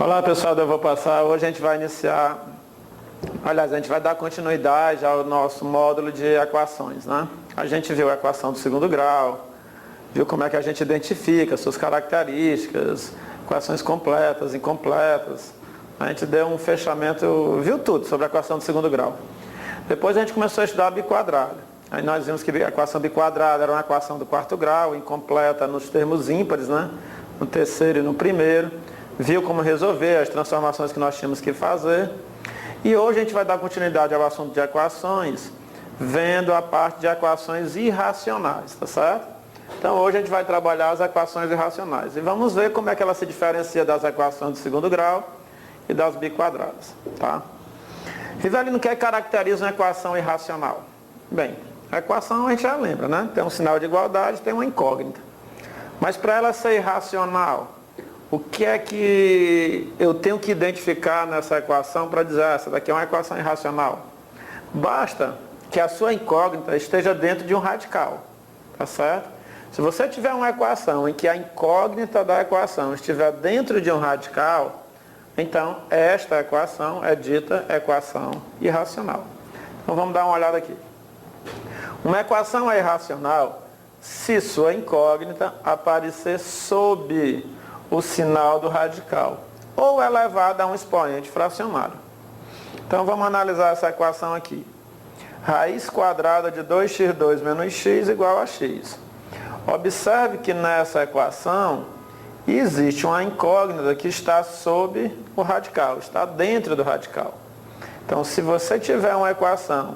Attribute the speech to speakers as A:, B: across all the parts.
A: Olá pessoal, eu vou passar. Hoje a gente vai iniciar, aliás, a gente vai dar continuidade ao nosso módulo de equações, né? A gente viu a equação do segundo grau, viu como é que a gente identifica suas características, equações completas, incompletas. A gente deu um fechamento, viu tudo sobre a equação do segundo grau. Depois a gente começou a estudar a biquadrada. Aí nós vimos que a equação biquadrada era uma equação do quarto grau, incompleta nos termos ímpares, né? No terceiro e no primeiro. Viu como resolver as transformações que nós tínhamos que fazer. E hoje a gente vai dar continuidade ao assunto de equações, vendo a parte de equações irracionais, tá certo? Então hoje a gente vai trabalhar as equações irracionais. E vamos ver como é que ela se diferencia das equações do segundo grau e das biquadradas, tá? Rivelino, o que caracteriza uma equação irracional? Bem, a equação a gente já lembra, né? Tem um sinal de igualdade, tem uma incógnita. Mas para ela ser irracional, o que é que eu tenho que identificar nessa equação para dizer, essa daqui é uma equação irracional? Basta que a sua incógnita esteja dentro de um radical, tá certo? Se você tiver uma equação em que a incógnita da equação estiver dentro de um radical, então esta equação é dita equação irracional. Então vamos dar uma olhada aqui. Uma equação é irracional se sua incógnita aparecer sob o sinal do radical, ou elevada a um expoente fracionário. Então vamos analisar essa equação aqui. Raiz quadrada de 2x2 menos x igual a x. Observe que nessa equação existe uma incógnita que está sob o radical, está dentro do radical. Então se você tiver uma equação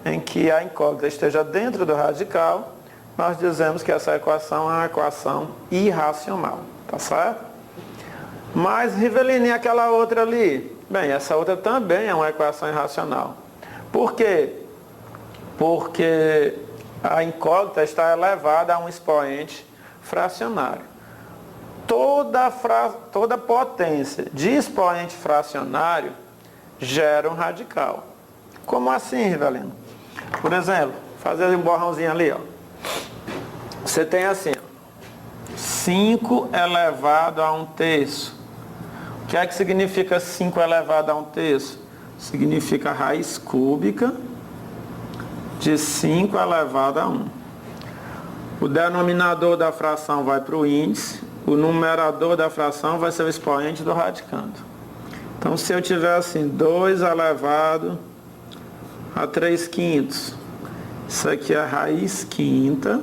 A: em que a incógnita esteja dentro do radical, nós dizemos que essa equação é uma equação irracional. Tá certo? Mas, Rivelino, e aquela outra ali? Bem, essa outra também é uma equação irracional. Por quê? Porque a incógnita está elevada a um expoente fracionário. Toda potência de expoente fracionário gera um radical. Como assim, Rivelino? Por exemplo, fazer um borrãozinho ali, ó. Você tem assim, ó, 5 elevado a 1/3. O que é que significa 5 elevado a 1/3? Significa raiz cúbica de 5 elevado a 1. O denominador da fração vai para o índice, o numerador da fração vai ser o expoente do radicando. Então se eu tiver assim, 2 elevado a 3/5, isso aqui é a raiz quinta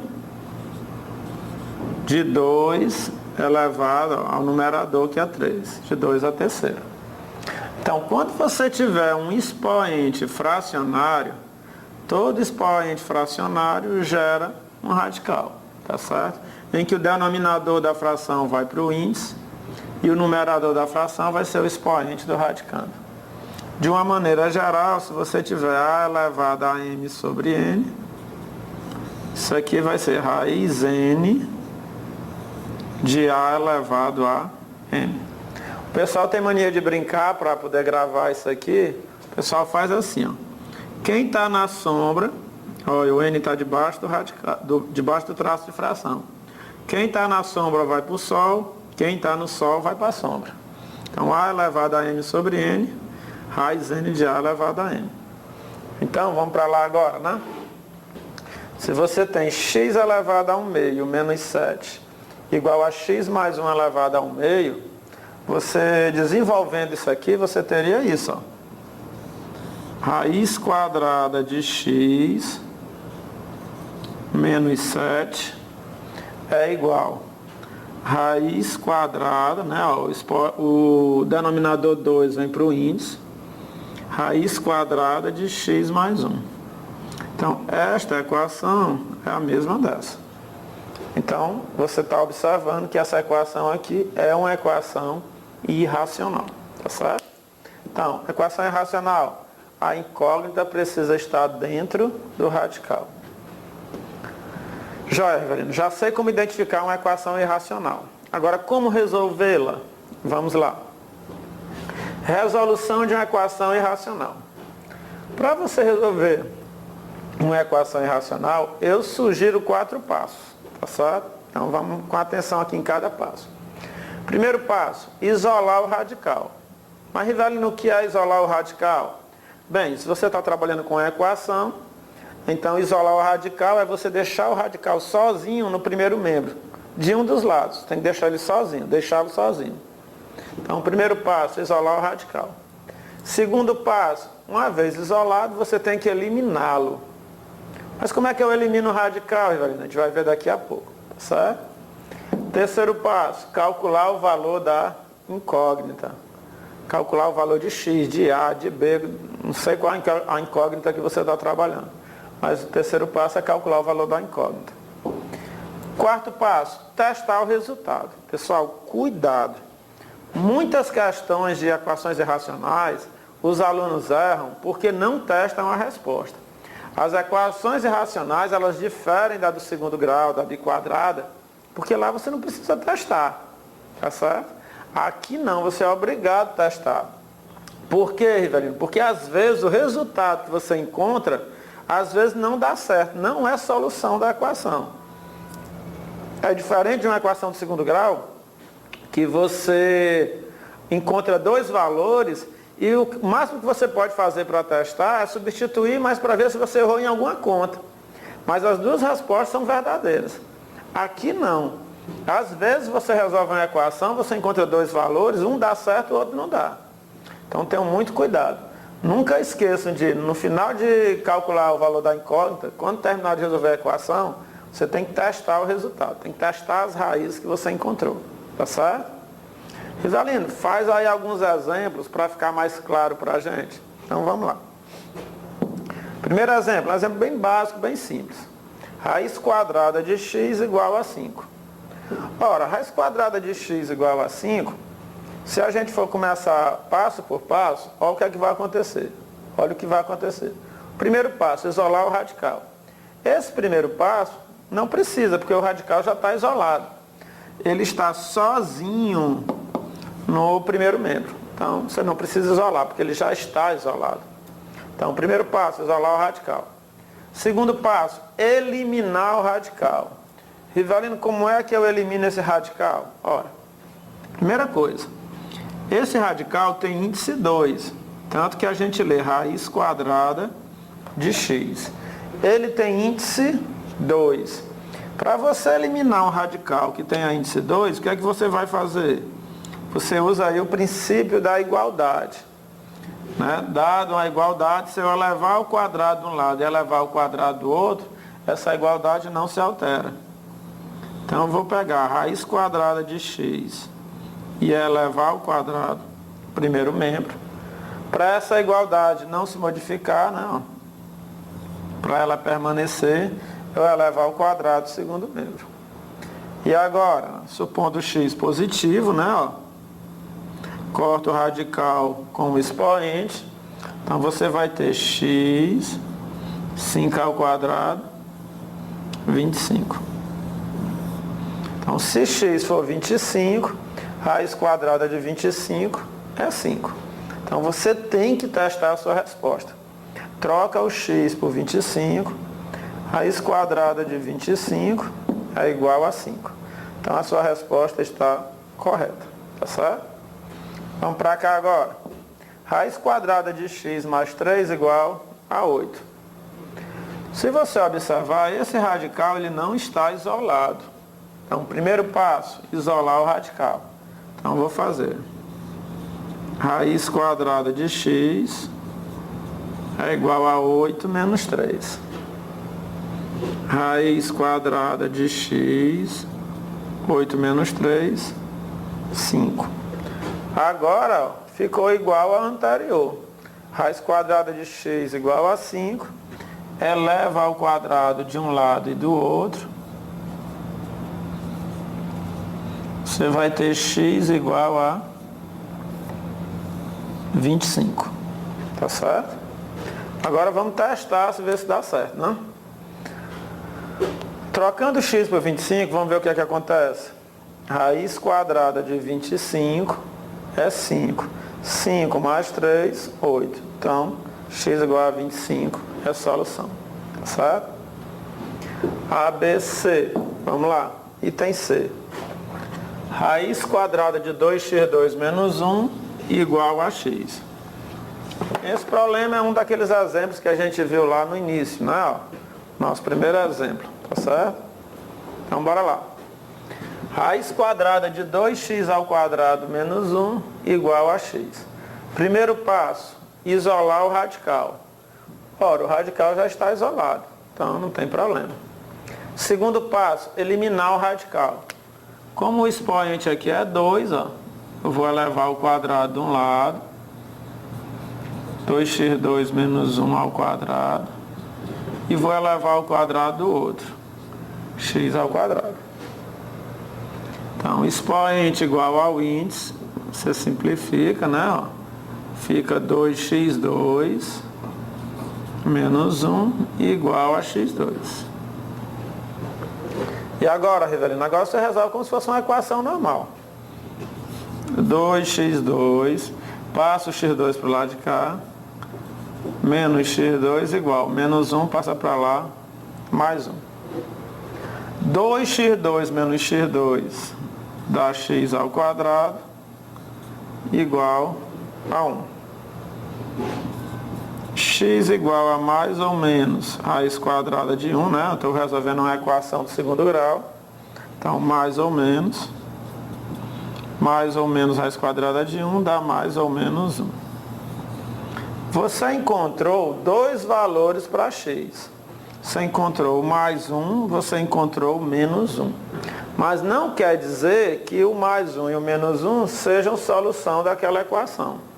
A: de 2 elevado ao numerador, que é 3, de 2 a terceira. Então, quando você tiver um expoente fracionário, todo expoente fracionário gera um radical, tá certo? Em que o denominador da fração vai para o índice e o numerador da fração vai ser o expoente do radicando. De uma maneira geral, se você tiver a elevado a m sobre n, isso aqui vai ser raiz n de a elevado a m. O pessoal tem mania de brincar para poder gravar isso aqui. O pessoal faz assim, ó. Quem está na sombra, olha, o n está debaixo debaixo do traço de fração. Quem está na sombra vai para o sol, quem está no sol vai para a sombra. Então a elevado a m sobre n, raiz n de a elevado a m. Então vamos para lá agora, né? Se você tem x elevado a 1 meio menos 7 igual a x mais 1 elevado a 1 meio, você desenvolvendo isso aqui, você teria isso, ó. Raiz quadrada de x menos 7 é igual raiz quadrada, né? Ó, o denominador 2 vem para o índice, raiz quadrada de x mais 1. Então, esta equação é a mesma dessa. Então, você está observando que essa equação aqui é uma equação irracional, tá certo? Então, equação irracional, a incógnita precisa estar dentro do radical. Joia, Rivelino, já sei como identificar uma equação irracional. Agora, como resolvê-la? Vamos lá. Resolução de uma equação irracional. Para você resolver uma equação irracional, eu sugiro 4 passos, tá certo? Então vamos com atenção aqui em cada passo. Primeiro passo, isolar o radical. Mas, Rivelino, o que é isolar o radical? Bem, se você está trabalhando com a equação, então isolar o radical é você deixar o radical sozinho no primeiro membro, de um dos lados. Tem que deixar ele sozinho, deixá-lo sozinho. Então, o primeiro passo, isolar o radical. Segundo passo, uma vez isolado, você tem que eliminá-lo. Mas como é que eu elimino o radical, Rivelino? A gente vai ver daqui a pouco, certo? Terceiro passo, calcular o valor da incógnita. Calcular o valor de x, de a, de b, não sei qual a incógnita que você está trabalhando. Mas o terceiro passo é calcular o valor da incógnita. Quarto passo, testar o resultado. Pessoal, cuidado. Muitas questões de equações irracionais, os alunos erram porque não testam a resposta. As equações irracionais, elas diferem da do segundo grau, da biquadrada, porque lá você não precisa testar, tá certo? Aqui não, você é obrigado a testar. Por quê, Rivelino? Porque às vezes o resultado que você encontra, às vezes não dá certo, não é solução da equação. É diferente de uma equação de segundo grau, que você encontra dois valores e o máximo que você pode fazer para testar é substituir, mas para ver se você errou em alguma conta. Mas as duas respostas são verdadeiras. Aqui não. Às vezes você resolve uma equação, você encontra dois valores, um dá certo, o outro não dá. Então tenham muito cuidado. Nunca esqueçam de, no final de calcular o valor da incógnita, quando terminar de resolver a equação, você tem que testar o resultado, tem que testar as raízes que você encontrou. Tá certo? Rivelino, faz aí alguns exemplos para ficar mais claro para a gente. Então vamos lá. Primeiro exemplo, um exemplo bem básico, bem simples. Raiz quadrada de x igual a 5. Ora, raiz quadrada de x igual a 5, se a gente for começar passo por passo, olha o que é que vai acontecer. Olha o que vai acontecer. Primeiro passo, isolar o radical. Esse primeiro passo não precisa, porque o radical já está isolado. Ele está sozinho no primeiro membro. Então, você não precisa isolar, porque ele já está isolado. Então, primeiro passo, isolar o radical. Segundo passo, eliminar o radical. Rivelino, como é que eu elimino esse radical? Ora, primeira coisa, esse radical tem índice 2, tanto que a gente lê raiz quadrada de x. Ele tem índice 2. Para você eliminar um radical que tenha índice 2, o que é que você vai fazer? Você usa aí o princípio da igualdade. Né? Dado uma igualdade, se eu elevar o quadrado de um lado e elevar o quadrado do outro, essa igualdade não se altera. Então eu vou pegar a raiz quadrada de x e elevar o quadrado, primeiro membro. Para essa igualdade não se modificar, não. Para ela permanecer, eu elevar ao quadrado segundo membro. E agora, supondo x positivo, né? Ó, corto o radical com o expoente. Então você vai ter x, 5 ao quadrado, 25. Então se x for 25, raiz quadrada de 25 é 5. Então você tem que testar a sua resposta. Troca o x por 25. Raiz quadrada de 25 é igual a 5. Então a sua resposta está correta. Tá certo? Vamos para cá agora. Raiz quadrada de x mais 3 igual a 8. Se você observar, esse radical ele não está isolado. Então, primeiro passo, isolar o radical. Então, vou fazer. Raiz quadrada de x é igual a 8 menos 3. Raiz quadrada de x, 8 menos 3, 5. Agora, ó, ficou igual ao anterior. Raiz quadrada de x igual a 5. Eleva ao quadrado de um lado e do outro. Você vai ter x igual a 25. Tá certo? Agora vamos testar, se ver se dá certo, né? Trocando x por 25, vamos ver o que é que acontece. Raiz quadrada de 25 é 5. 5 mais 3, 8. Então, x igual a 25 é a solução. Tá certo? A, B, C. Vamos lá. Item C. Raiz quadrada de 2x2 menos 1 igual a x. Esse problema é um daqueles exemplos que a gente viu lá no início, né? Ó, nosso primeiro exemplo, tá certo? Então bora lá. Raiz quadrada de 2x ao quadrado menos 1 igual a x. Primeiro passo, isolar o radical. Ora, o radical já está isolado, então não tem problema. Segundo passo, eliminar o radical. Como o expoente aqui é 2, ó, eu vou elevar o quadrado de um lado, 2x2 menos 1 ao quadrado, e vou elevar o quadrado do outro, x ao quadrado. Então, expoente igual ao índice, você simplifica, né? Ó, fica 2x2 menos 1 igual a x2. E agora, Rivelino, agora você resolve como se fosse uma equação normal. 2x2, passa o x2 para o lado de cá, menos x2 igual, menos 1 passa para lá, mais 1. 2x2 menos x2 dá x ao quadrado igual a 1. X igual a mais ou menos raiz quadrada de 1, né? Eu estou resolvendo uma equação do segundo grau. Então, mais ou menos raiz quadrada de 1 dá mais ou menos 1. Você encontrou dois valores para x. Você encontrou mais 1, você encontrou menos 1. Mas não quer dizer que o mais 1 e o menos 1 sejam solução daquela equação.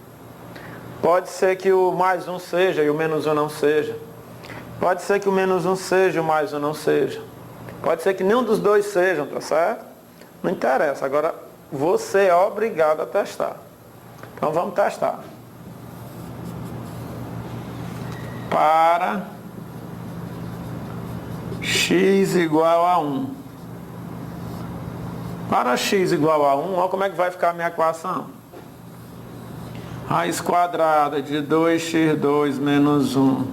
A: Pode ser que o mais 1 seja e o menos 1 não seja. Pode ser que o menos 1 seja e o mais 1 não seja. Pode ser que nenhum dos dois sejam, tá certo? Não interessa. Agora, você é obrigado a testar. Então, vamos testar. Para x igual a 1. Para x igual a 1, olha como é que vai ficar a minha equação. Raiz quadrada de 2x2 menos 1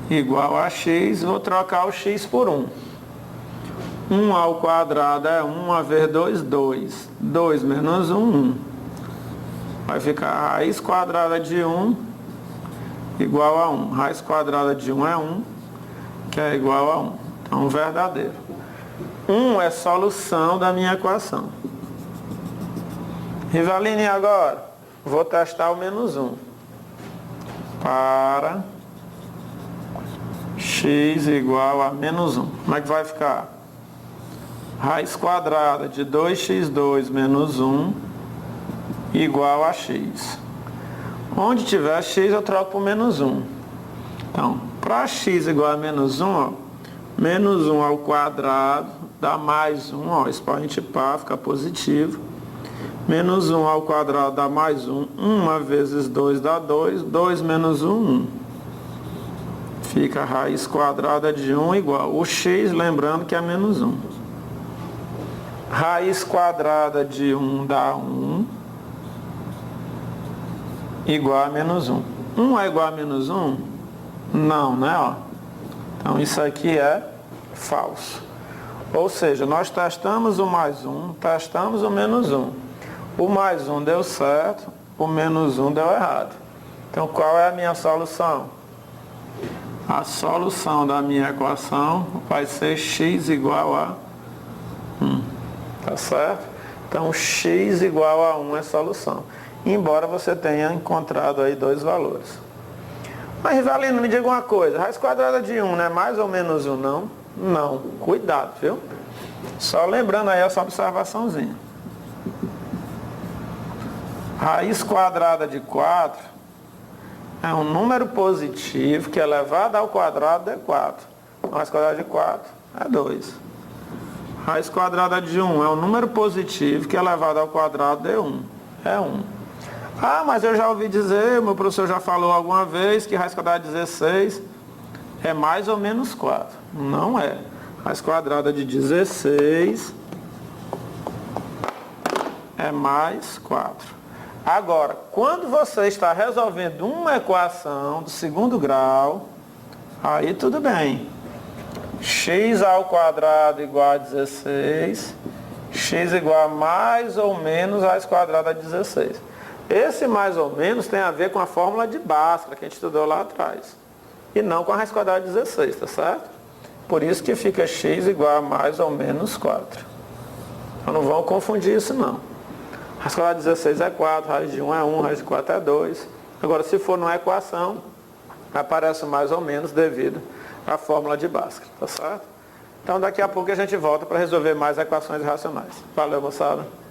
A: igual a x, vou trocar o x por 1. 1 ao quadrado é 1 vezes 2, 2. 2 menos 1, 1. Vai ficar raiz quadrada de 1 igual a 1. Raiz quadrada de 1 é 1, que é igual a 1. Então, verdadeiro. 1 é solução da minha equação. Rivelino, e agora? Vou testar o menos 1. Para x igual a menos 1. Como é que vai ficar? Raiz quadrada de 2x2 menos 1 igual a x. Onde tiver x, eu troco por menos 1. Então, para x igual a menos 1, ó, menos 1 ao quadrado dá mais 1, ó, expoente par, fica positivo. Menos 1 ao quadrado dá mais 1. 1 vezes 2 dá 2. 2 menos 1, 1. Fica a raiz quadrada de 1 igual. O x, lembrando que é menos 1. Raiz quadrada de 1 dá 1. Igual a menos 1. 1 é igual a menos 1? Não, né? Ó. Então, isso aqui é falso. Ou seja, nós testamos o mais 1, testamos o menos 1. O mais 1 deu certo, o menos 1 deu errado. Então, qual é a minha solução? A solução da minha equação vai ser x igual a 1. Tá certo? Então, x igual a 1 é solução. Embora você tenha encontrado aí dois valores. Mas, Rivelino, me diga uma coisa. Raiz quadrada de 1 não é mais ou menos 1, não? Não. Cuidado, viu? Só lembrando aí essa observaçãozinha. Raiz quadrada de 4 é um número positivo que elevado ao quadrado é 4. Raiz quadrada de 4 é 2. Raiz quadrada de 1 é um número positivo que elevado ao quadrado é 1. É 1. Ah, mas eu já ouvi dizer, meu professor já falou alguma vez, que raiz quadrada de 16 é mais ou menos 4. Não é. Raiz quadrada de 16 é mais 4. Agora, quando você está resolvendo uma equação do segundo grau, aí tudo bem. X ao quadrado igual a 16, x igual a mais ou menos raiz quadrada de 16. Esse mais ou menos tem a ver com a fórmula de Bhaskara que a gente estudou lá atrás. E não com a raiz quadrada de 16, tá certo? Por isso que fica x igual a mais ou menos 4. Então não vão confundir isso não. Raiz quadrada de 16 é 4, raiz de 1 é 1, raiz de 4 é 2. Agora se for numa equação, aparece mais ou menos devido à fórmula de Bhaskara, tá certo? Então daqui a pouco a gente volta para resolver mais equações racionais. Valeu, moçada!